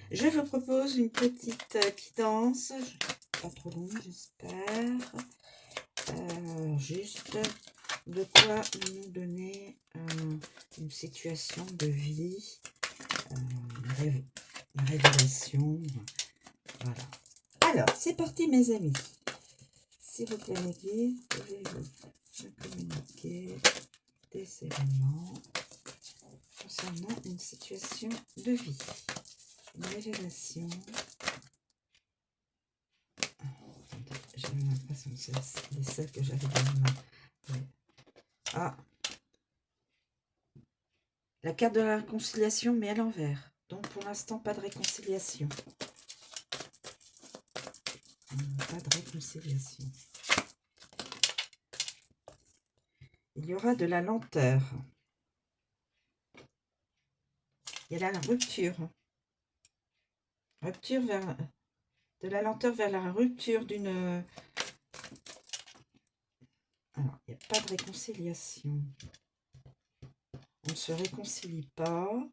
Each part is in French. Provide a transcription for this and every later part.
Je vous propose une petite quittance, pas trop longue j'espère, juste de quoi nous donner une situation de vie, une révélation, voilà. Alors, c'est parti mes amis. S'il vous plaît, mes guides, pouvez-vous me communiquer des éléments concernant une situation de vie, une révélation. J'ai l'impression que c'est les celles que j'avais dans les mains. Ouais. Ah, la carte de la réconciliation, mais à l'envers. Donc pour l'instant, pas de réconciliation. Pas de réconciliation. Il y aura de la lenteur. Il y a la rupture. Rupture vers... De la lenteur vers la rupture d'une... Alors, il n'y a pas de réconciliation. On ne se réconcilie pas.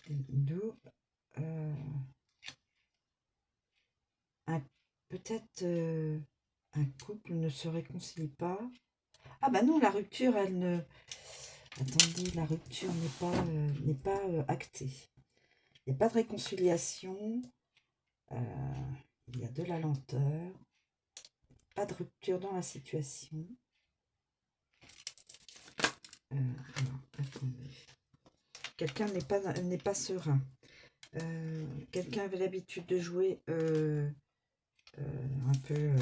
D'où... peut-être un couple ne se réconcilie pas. Ah bah non, la rupture, elle ne... Attendez, la rupture n'est pas actée. Il n'y a pas de réconciliation. Il y a de la lenteur. Pas de rupture dans la situation. Alors, attendez. Quelqu'un n'est pas serein. Quelqu'un avait l'habitude de jouer un peu...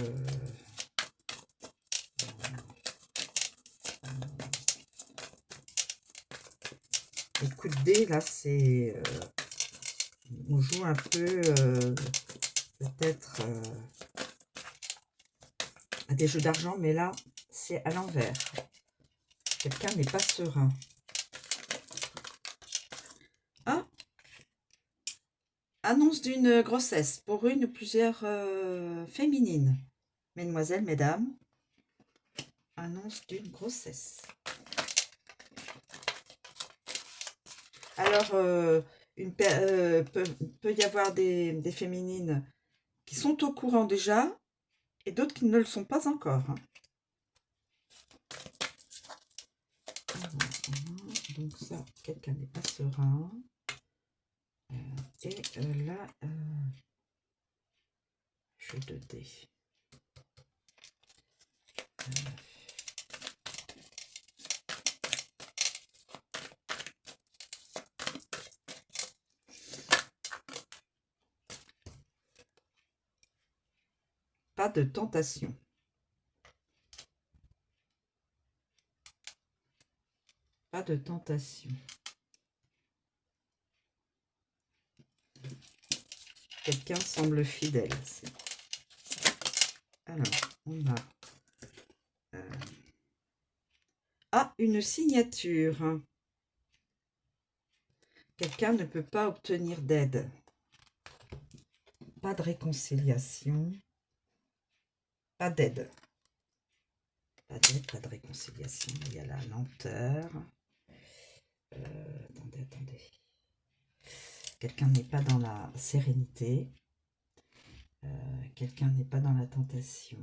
les coups de dés, là, c'est... on joue un peu... peut-être... à des jeux d'argent, mais là, c'est à l'envers. Quelqu'un n'est pas serein. Ah, annonce d'une grossesse pour une ou plusieurs féminines. Mesdemoiselles, mesdames, annonce d'une grossesse. Alors, peut y avoir des féminines qui sont au courant déjà et d'autres qui ne le sont pas encore. Donc ça, quelqu'un n'est pas serein. Et là, jeu de dés. Pas de tentation. Pas de tentation. Quelqu'un semble fidèle. Alors, on a... Ah, une signature. Quelqu'un ne peut pas obtenir d'aide. Pas de réconciliation. Pas d'aide. Pas d'aide, pas de réconciliation. Il y a la lenteur. Attendez. Quelqu'un n'est pas dans la sérénité. Quelqu'un n'est pas dans la tentation.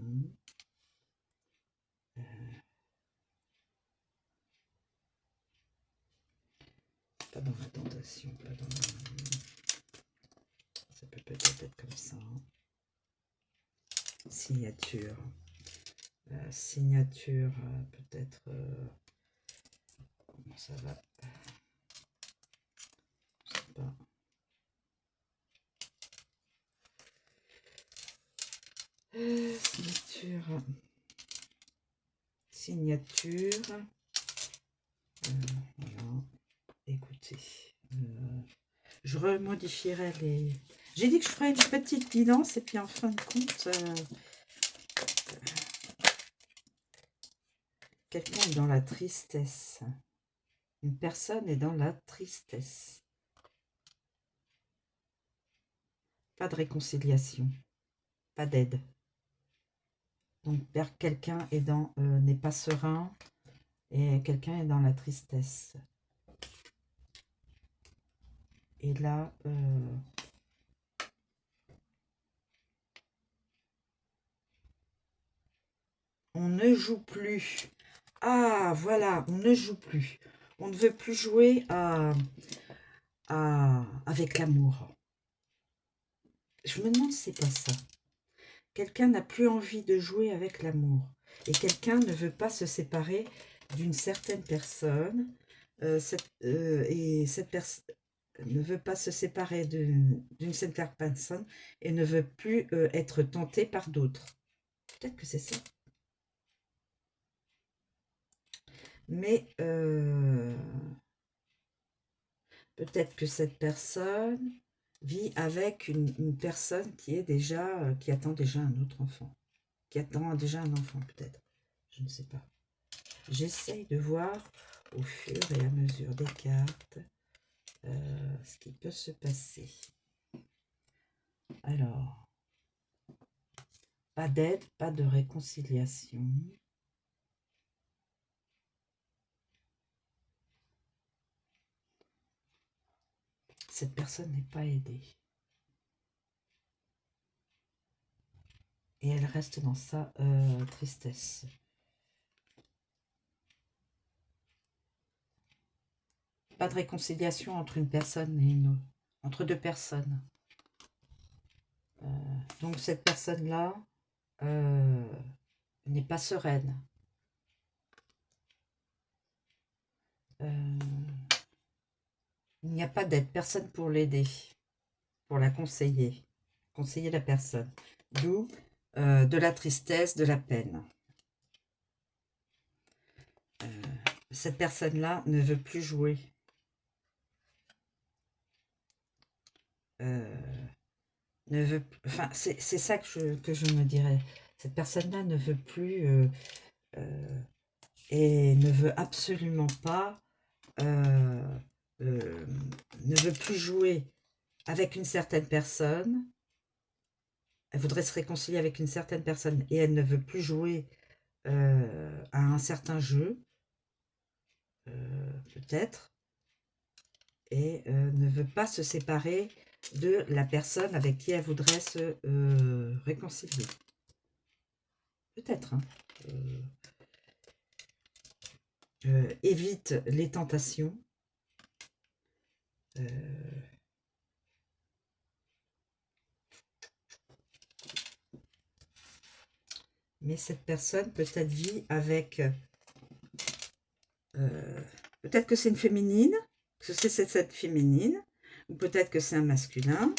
Pas dans la tentation. Pas dans la... Ça peut peut-être être comme ça. Signature. Signature, peut-être... comment ça va? Je sais pas. Signature. Voilà. Écoutez, je remodifierai les... J'ai dit que je ferais une petite guidance et puis en fin de compte, quelqu'un est dans la tristesse. Une personne est dans la tristesse. Pas de réconciliation. Pas d'aide. Donc, quelqu'un est n'est pas serein et quelqu'un est dans la tristesse. Et là, ne joue plus. Ah, voilà, on ne joue plus. On ne veut plus jouer avec l'amour. Je me demande si c'est pas ça. Quelqu'un n'a plus envie de jouer avec l'amour. Et quelqu'un ne veut pas se séparer d'une certaine personne. Et cette personne ne veut pas se séparer d'une certaine personne et ne veut plus être tenté par d'autres. Peut-être que c'est ça. Mais peut-être que cette personne vit avec une personne qui est déjà, qui attend déjà un autre enfant. Qui attend déjà un enfant, peut-être. Je ne sais pas. J'essaye de voir au fur et à mesure des cartes ce qui peut se passer. Alors, pas d'aide, pas de réconciliation. Cette personne n'est pas aidée. Et elle reste dans sa tristesse. Pas de réconciliation entre une personne et une autre. Entre deux personnes. Donc cette personne-là n'est pas sereine. Il n'y a pas d'aide, personne pour l'aider, pour la conseiller la personne. D'où de la tristesse, de la peine. Cette personne-là ne veut plus jouer. Enfin, c'est ça que je me dirais. Cette personne-là ne veut plus et ne veut absolument pas, ne veut plus jouer avec une certaine personne. Elle voudrait se réconcilier avec une certaine personne et elle ne veut plus jouer à un certain jeu, peut-être, et ne veut pas se séparer de la personne avec qui elle voudrait se réconcilier. Peut-être. Hein. Évite les tentations. Mais cette personne peut-être vit avec... peut-être que c'est une féminine, que c'est cette féminine, ou peut-être que c'est un masculin.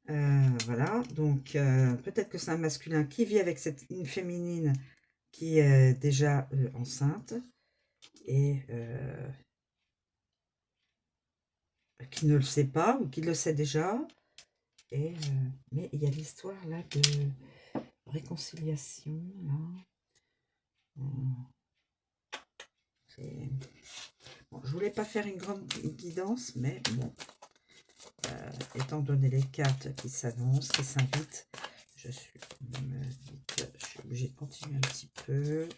Voilà, donc peut-être que c'est un masculin qui vit avec une féminine qui est déjà enceinte et qui ne le sait pas ou qui le sait déjà. Et, mais il y a l'histoire là de réconciliation. Là. Bon, je voulais pas faire une grande guidance, mais bon, étant donné les cartes qui s'annoncent, qui s'invitent, je suis obligée de continuer un petit peu.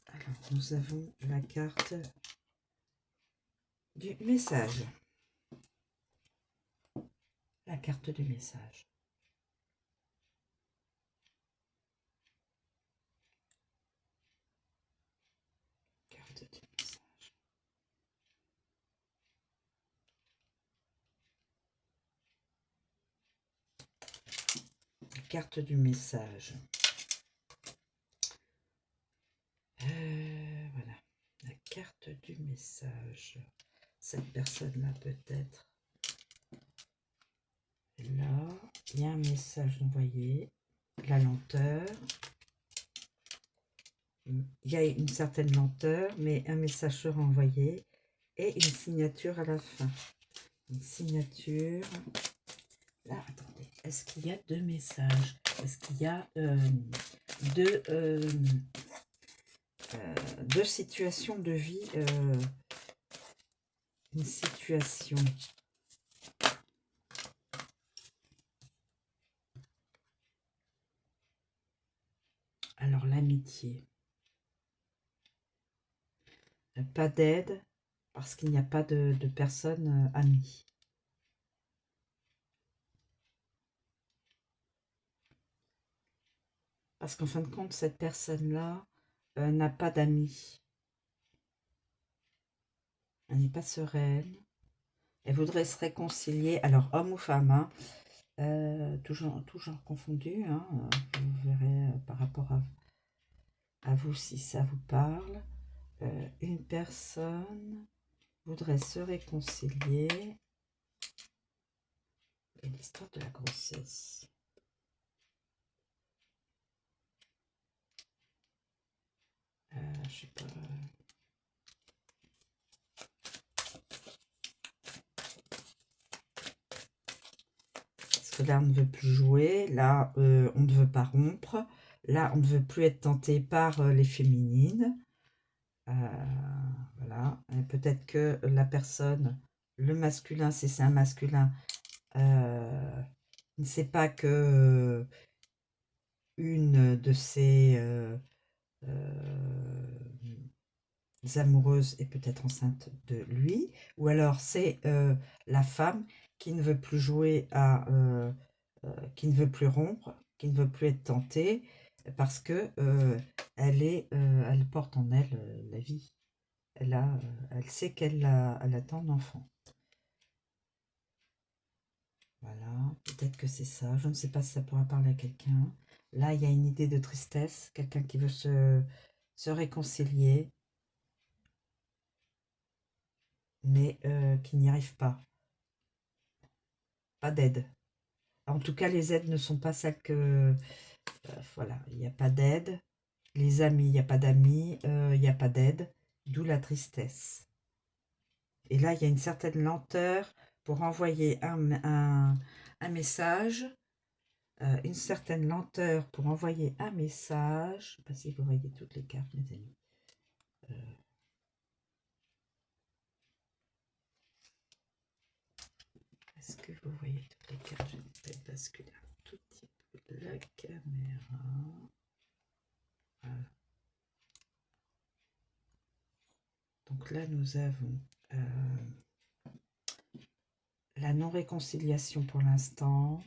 Alors, nous avons la carte du message. La carte du message. Carte du message. Carte du message. Voilà. La carte du message. Cette personne-là peut-être. Là, il y a un message envoyé. La lenteur. Il y a une certaine lenteur, mais un message sera envoyé. Et une signature à la fin. Une signature. Là, attendez. Est-ce qu'il y a deux messages? Est-ce qu'il y a deux situations de vie? Une situation. Alors, l'amitié. Pas d'aide, parce qu'il n'y a pas de personnes amies. Parce qu'en fin de compte, cette personne-là n'a pas d'amis. Elle n'est pas sereine. Elle voudrait se réconcilier. Alors, homme ou femme, hein, tout genre confondu. Hein, vous verrez par rapport à vous si ça vous parle. Une personne voudrait se réconcilier. Et l'histoire de la grossesse. Je sais pas. Parce que là, on ne veut plus jouer. Là, on ne veut pas rompre. Là, on ne veut plus être tenté par les féminines. Voilà. Peut-être que la personne, le masculin, si c'est un masculin, ne sait pas que une de ses amoureuses est peut-être enceinte de lui, ou alors c'est la femme qui ne veut plus jouer qui ne veut plus rompre, qui ne veut plus être tentée, parce que elle porte en elle la vie. Elle sait elle attend un enfant. Voilà, peut-être que c'est ça. Je ne sais pas si ça pourra parler à quelqu'un. Là, il y a une idée de tristesse, quelqu'un qui veut se réconcilier, mais qui n'y arrive pas. Pas d'aide. En tout cas, les aides ne sont pas celles que... voilà, il n'y a pas d'aide. Les amis, il n'y a pas d'amis, il n'y a pas d'aide. D'où la tristesse. Et là, il y a une certaine lenteur pour envoyer un message. Une certaine lenteur pour envoyer un message. Je ne sais pas si vous voyez toutes les cartes, mes amis. Est-ce que vous voyez toutes les cartes? Je vais peut-être basculer un tout petit peu la caméra. Voilà. Donc là, nous avons la non-réconciliation pour l'instant.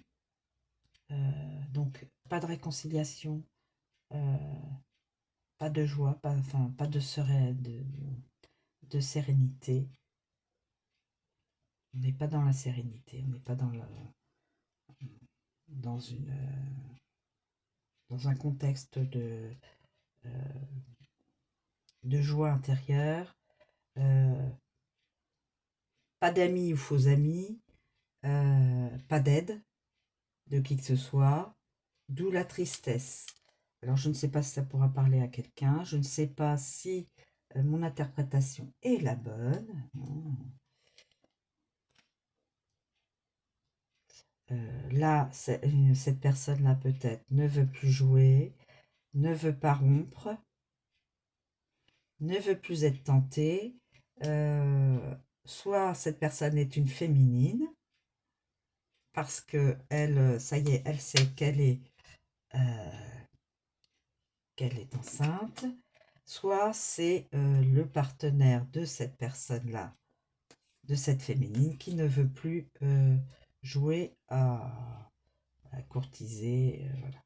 Donc, pas de réconciliation, pas de joie, pas de sérénité. On n'est pas dans la sérénité, on n'est pas dans un contexte de joie intérieure. Pas d'amis ou faux amis, pas d'aide de qui que ce soit, d'où la tristesse. Alors, je ne sais pas si ça pourra parler à quelqu'un, je ne sais pas si mon interprétation est la bonne. Là, cette personne-là peut-être ne veut plus jouer, ne veut pas rompre, ne veut plus être tentée. Soit cette personne est une féminine, parce que elle, ça y est, elle sait qu'elle est enceinte, soit c'est le partenaire de cette personne-là, de cette féminine, qui ne veut plus jouer à courtiser, voilà.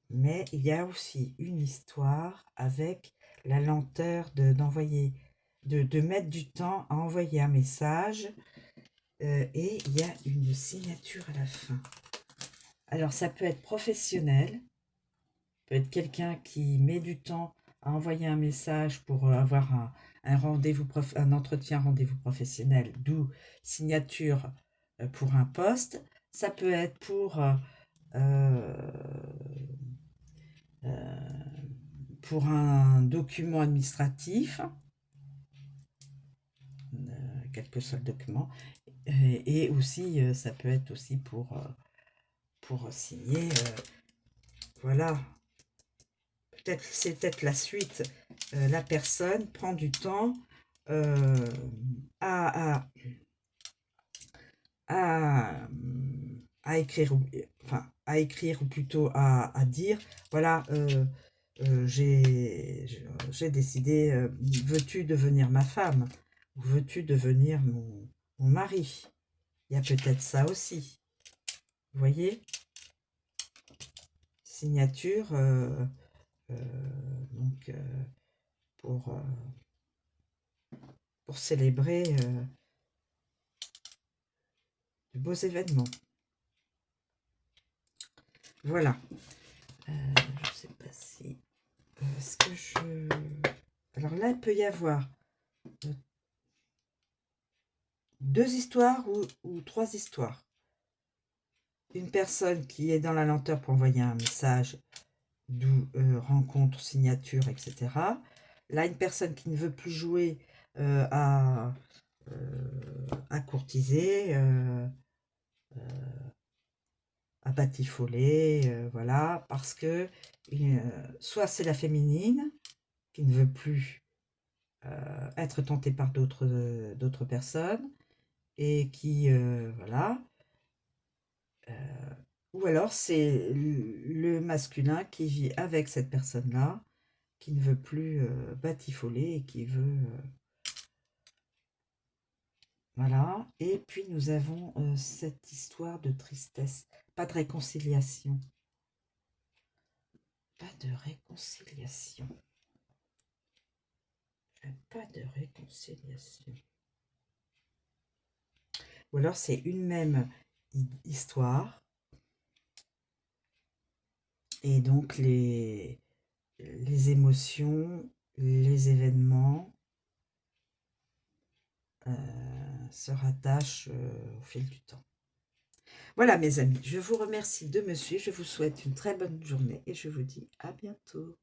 Mais il y a aussi une histoire avec la lenteur d'envoyer, de mettre du temps à envoyer un message, et il y a une signature à la fin. Alors ça peut être professionnel, peut être quelqu'un qui met du temps à envoyer un message pour avoir un rendez-vous, un rendez-vous professionnel, d'où signature pour un poste. Ça peut être pour un document administratif, quel que soit le document, et aussi ça peut être aussi pour signer, voilà. C'est peut-être la suite. La personne prend du temps à écrire, à écrire, ou plutôt à dire, voilà, j'ai décidé, veux-tu devenir ma femme, ou veux-tu devenir mon mari? Il y a peut-être ça aussi, vous voyez, signature donc pour célébrer de beaux événements. Voilà. Je ne sais pas si... Est-ce que je... Alors là, il peut y avoir 2 histoires ou 3 histoires. Une personne qui est dans la lenteur pour envoyer un message, d'où rencontre, signature, etc. Là, une personne qui ne veut plus jouer à courtiser, à batifoler, voilà, parce que soit c'est la féminine qui ne veut plus être tentée par d'autres personnes et qui, voilà, ou alors c'est le masculin qui vit avec cette personne-là, qui ne veut plus batifoler et qui veut... voilà. Et puis nous avons cette histoire de tristesse. Pas de réconciliation. Pas de réconciliation. Pas de réconciliation. Ou alors c'est une même histoire. Et donc les émotions, les événements se rattachent au fil du temps. Voilà mes amis, je vous remercie de me suivre, je vous souhaite une très bonne journée et je vous dis à bientôt.